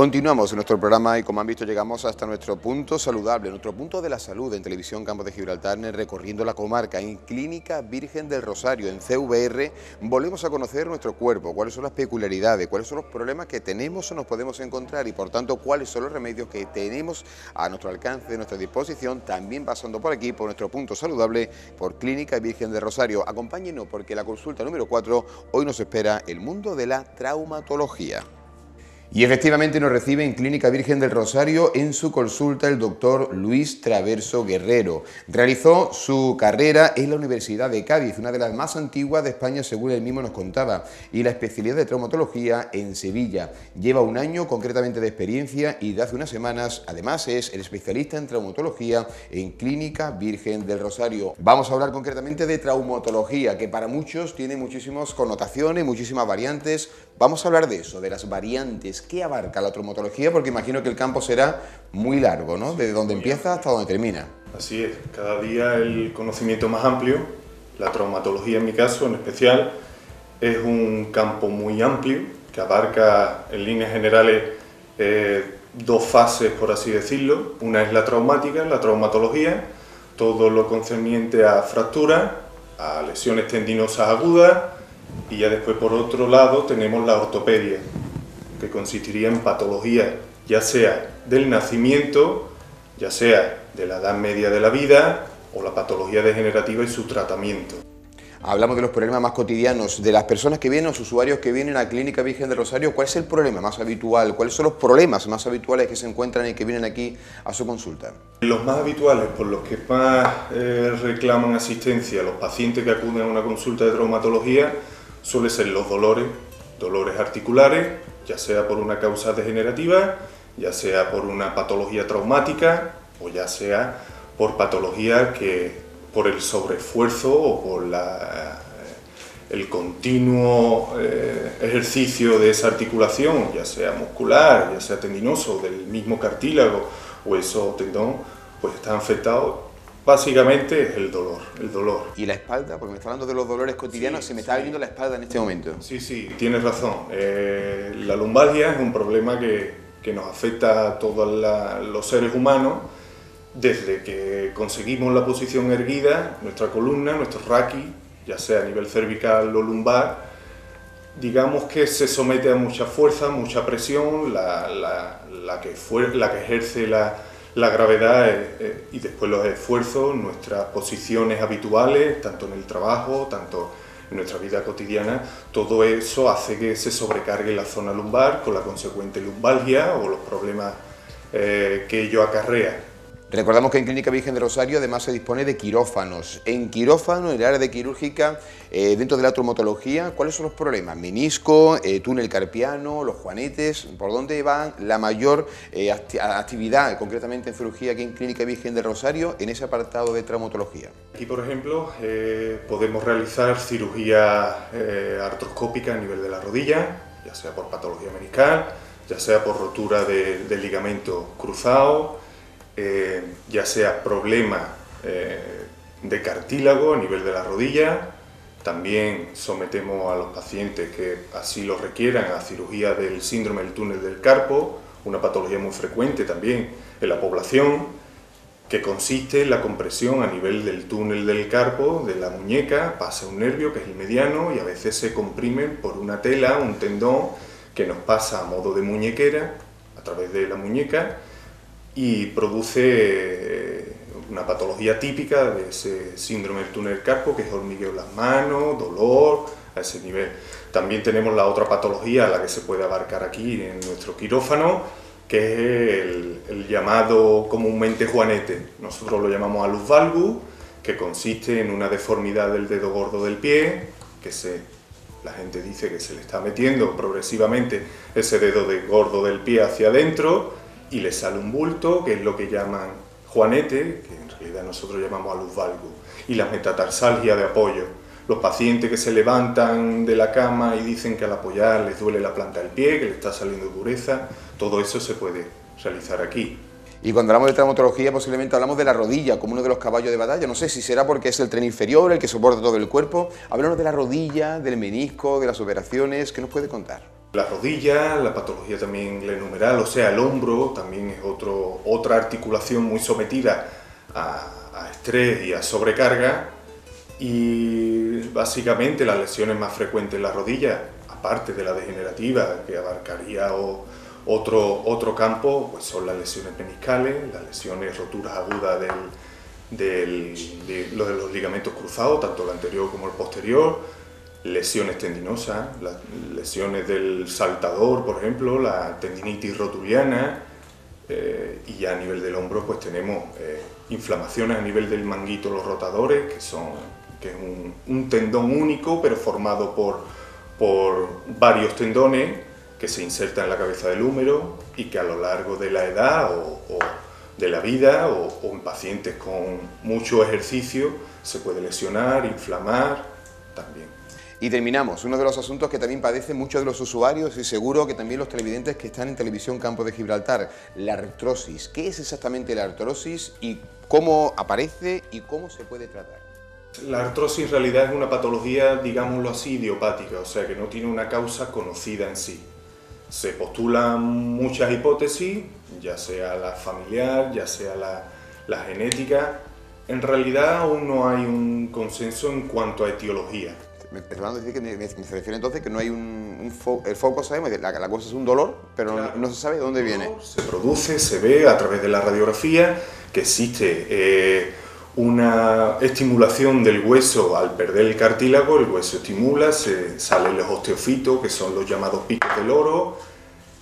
Continuamos en nuestro programa y, como han visto, llegamos hasta nuestro punto saludable, nuestro punto de la salud en Televisión Campos de Gibraltar, recorriendo la comarca. En Clínica Virgen del Rosario, en CVR, volvemos a conocer nuestro cuerpo, cuáles son las peculiaridades, cuáles son los problemas que tenemos o nos podemos encontrar y, por tanto, cuáles son los remedios que tenemos a nuestro alcance, a nuestra disposición, también pasando por aquí, por nuestro punto saludable, por Clínica Virgen del Rosario. Acompáñenos porque la consulta número 4, hoy nos espera el mundo de la traumatología. Y efectivamente nos recibe en Clínica Virgen del Rosario en su consulta el doctor Luis Traverso Guerrero. Realizó su carrera en la Universidad de Cádiz, una de las más antiguas de España según él mismo nos contaba, y la especialidad de traumatología en Sevilla. Lleva un año concretamente de experiencia y de hace unas semanas además es el especialista en traumatología en Clínica Virgen del Rosario. Vamos a hablar concretamente de traumatología, que para muchos tiene muchísimas connotaciones, muchísimas variantes. Vamos a hablar de eso, de las variantes. ¿Qué abarca la traumatología? Porque imagino que el campo será muy largo, ¿no? Desde donde empieza hasta donde termina. Así es, cada día el conocimiento más amplio. La traumatología, en mi caso en especial, es un campo muy amplio que abarca en líneas generales dos fases, por así decirlo. Una es la traumática, la traumatología, todo lo concerniente a fracturas, a lesiones tendinosas agudas, y ya después, por otro lado, tenemos la ortopedia, que consistiría en patología, ya sea del nacimiento, ya sea de la edad media de la vida, o la patología degenerativa y su tratamiento. Hablamos de los problemas más cotidianos, de las personas que vienen, los usuarios que vienen a la Clínica Virgen del Rosario. ¿Cuál es el problema más habitual? ¿Cuáles son los problemas más habituales que se encuentran y que vienen aquí a su consulta? Los más habituales, por los que más reclaman asistencia los pacientes que acuden a una consulta de traumatología, suelen ser los dolores articulares, ya sea por una causa degenerativa, ya sea por una patología traumática o ya sea por patología que por el sobreesfuerzo o por el continuo ejercicio de esa articulación, ya sea muscular, ya sea tendinoso, del mismo cartílago, hueso o tendón, pues está afectado. Básicamente es el dolor. ¿Y la espalda? Porque me está hablando de los dolores cotidianos, se me está viniendo la espalda en este momento. Sí, tienes razón. La lumbalgia es un problema que nos afecta a todos los seres humanos desde que conseguimos la posición erguida, nuestra columna, nuestro raquis, ya sea a nivel cervical o lumbar, digamos que se somete a mucha fuerza, mucha presión, la que ejerce la gravedad y después los esfuerzos, nuestras posiciones habituales, tanto en el trabajo, tanto en nuestra vida cotidiana, todo eso hace que se sobrecargue la zona lumbar con la consecuente lumbalgia o los problemas que ello acarrea. Recordamos que en Clínica Virgen de Rosario además se dispone de quirófanos. En quirófano, en el área de quirúrgica, dentro de la traumatología, ¿cuáles son los problemas? Menisco, túnel carpiano, los juanetes, ¿por dónde van la mayor actividad, concretamente en cirugía aquí en Clínica Virgen de Rosario, en ese apartado de traumatología? Aquí, por ejemplo, podemos realizar cirugía artroscópica a nivel de la rodilla, ya sea por patología meniscal, ya sea por rotura de ligamento cruzado, ya sea problema de cartílago a nivel de la rodilla. También sometemos a los pacientes que así lo requieran a cirugía del síndrome del túnel del carpo, una patología muy frecuente también en la población, que consiste en la compresión a nivel del túnel del carpo, de la muñeca, pasa un nervio que es el mediano y a veces se comprimen por una tela, un tendón que nos pasa a modo de muñequera a través de la muñeca y produce una patología típica de ese síndrome del túnel del carpo, que es hormigueo en las manos, dolor a ese nivel. También tenemos la otra patología a la que se puede abarcar aquí en nuestro quirófano, que es el llamado comúnmente juanete. Nosotros lo llamamos alus valgus, que consiste en una deformidad del dedo gordo del pie, la gente dice que se le está metiendo progresivamente ese dedo gordo del pie hacia adentro, y le sale un bulto, que es lo que llaman juanete, que en realidad nosotros llamamos alus valgus, y la metatarsalgia de apoyo. Los pacientes que se levantan de la cama y dicen que al apoyar les duele la planta del pie, que le está saliendo dureza, todo eso se puede realizar aquí. Y cuando hablamos de traumatología posiblemente hablamos de la rodilla como uno de los caballos de batalla. No sé si será porque es el tren inferior, el que soporta todo el cuerpo. Háblanos de la rodilla, del menisco, de las operaciones. ¿Qué nos puede contar? La rodilla, la patología también glenumeral, o sea, el hombro, también es otra articulación muy sometida a estrés y a sobrecarga, y básicamente las lesiones más frecuentes en la rodilla, aparte de la degenerativa, que abarcaría otro campo, pues son las lesiones meniscales, las lesiones roturas agudas de los ligamentos cruzados, tanto el anterior como el posterior, lesiones tendinosas, las lesiones del saltador, por ejemplo, la tendinitis rotuliana, y ya a nivel del hombro pues tenemos inflamaciones a nivel del manguito, los rotadores, que es un tendón único pero formado por varios tendones que se insertan en la cabeza del húmero y que a lo largo de la edad o de la vida o en pacientes con mucho ejercicio se puede lesionar, inflamar también. Y terminamos, uno de los asuntos que también padecen muchos de los usuarios y seguro que también los televidentes que están en Televisión Campo de Gibraltar, la artrosis. ¿Qué es exactamente la artrosis y cómo aparece y cómo se puede tratar? La artrosis en realidad es una patología, digámoslo así, idiopática, o sea que no tiene una causa conocida en sí. Se postulan muchas hipótesis, ya sea la familiar, ya sea la genética. En realidad aún no hay un consenso en cuanto a etiología. Me decir que se refiere entonces que no hay el foco, sabemos, la cosa es un dolor, pero claro, no se sabe de dónde viene. Se produce, se ve a través de la radiografía que existe una estimulación del hueso al perder el cartílago, el hueso estimula, salen los osteofitos, que son los llamados picos del oro,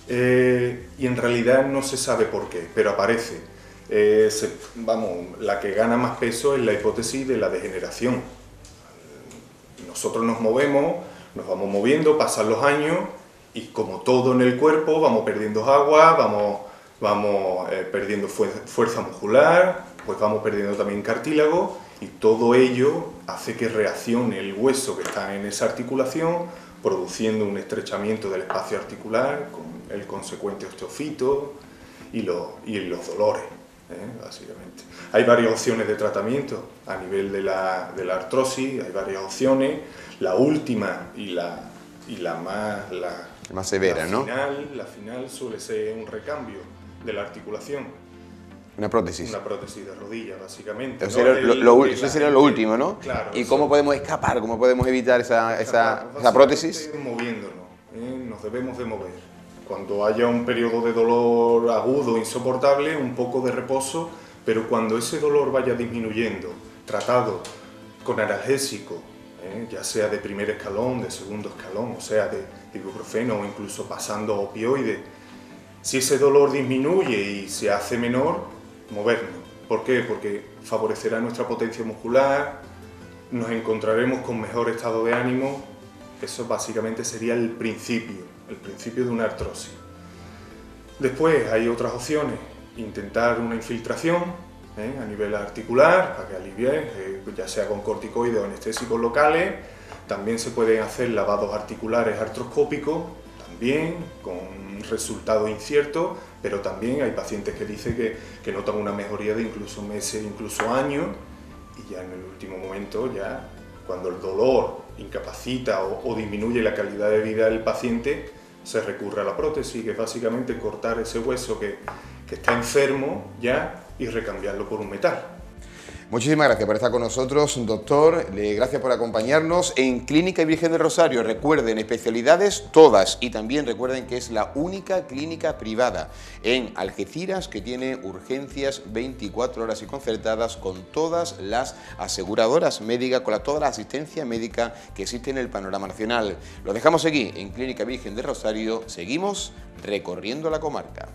y en realidad no se sabe por qué, pero aparece. La que gana más peso es la hipótesis de la degeneración. Nosotros nos vamos moviendo, pasan los años y como todo en el cuerpo vamos perdiendo agua, vamos perdiendo fuerza muscular, pues vamos perdiendo también cartílago y todo ello hace que reaccione el hueso que está en esa articulación, produciendo un estrechamiento del espacio articular con el consecuente osteofito y los dolores. Básicamente. Hay varias opciones de tratamiento a nivel de la artrosis, hay varias opciones. La última y la más severa, ¿no? La final suele ser un recambio de la articulación. Una prótesis. Una prótesis de rodilla, básicamente. Eso sería lo último, ¿no? Claro. ¿Y cómo podemos escapar? ¿Cómo podemos evitar esa prótesis? Moviéndonos, nos debemos de mover. Cuando haya un periodo de dolor agudo, insoportable, un poco de reposo, pero cuando ese dolor vaya disminuyendo, tratado con analgésico, ya sea de primer escalón, de segundo escalón, o sea, de ibuprofeno o incluso pasando a opioides, si ese dolor disminuye y se hace menor, movernos. ¿Por qué? Porque favorecerá nuestra potencia muscular, nos encontraremos con mejor estado de ánimo. Eso básicamente sería el principio de una artrosis. Después hay otras opciones, intentar una infiltración a nivel articular para que alivie, ya sea con corticoides o anestésicos locales. También se pueden hacer lavados articulares artroscópicos, también con resultados inciertos, pero también hay pacientes que dicen que notan una mejoría de incluso meses, incluso años, y ya en el último momento, ya cuando el dolor incapacita o disminuye la calidad de vida del paciente, se recurre a la prótesis, que es básicamente cortar ese hueso que está enfermo ya y recambiarlo por un metal. Muchísimas gracias por estar con nosotros, doctor. Gracias por acompañarnos en Clínica Virgen del Rosario. Recuerden, especialidades todas, y también recuerden que es la única clínica privada en Algeciras que tiene urgencias 24 horas y concertadas con todas las aseguradoras médicas, con toda la asistencia médica que existe en el panorama nacional. Lo dejamos aquí en Clínica Virgen del Rosario. Seguimos recorriendo la comarca.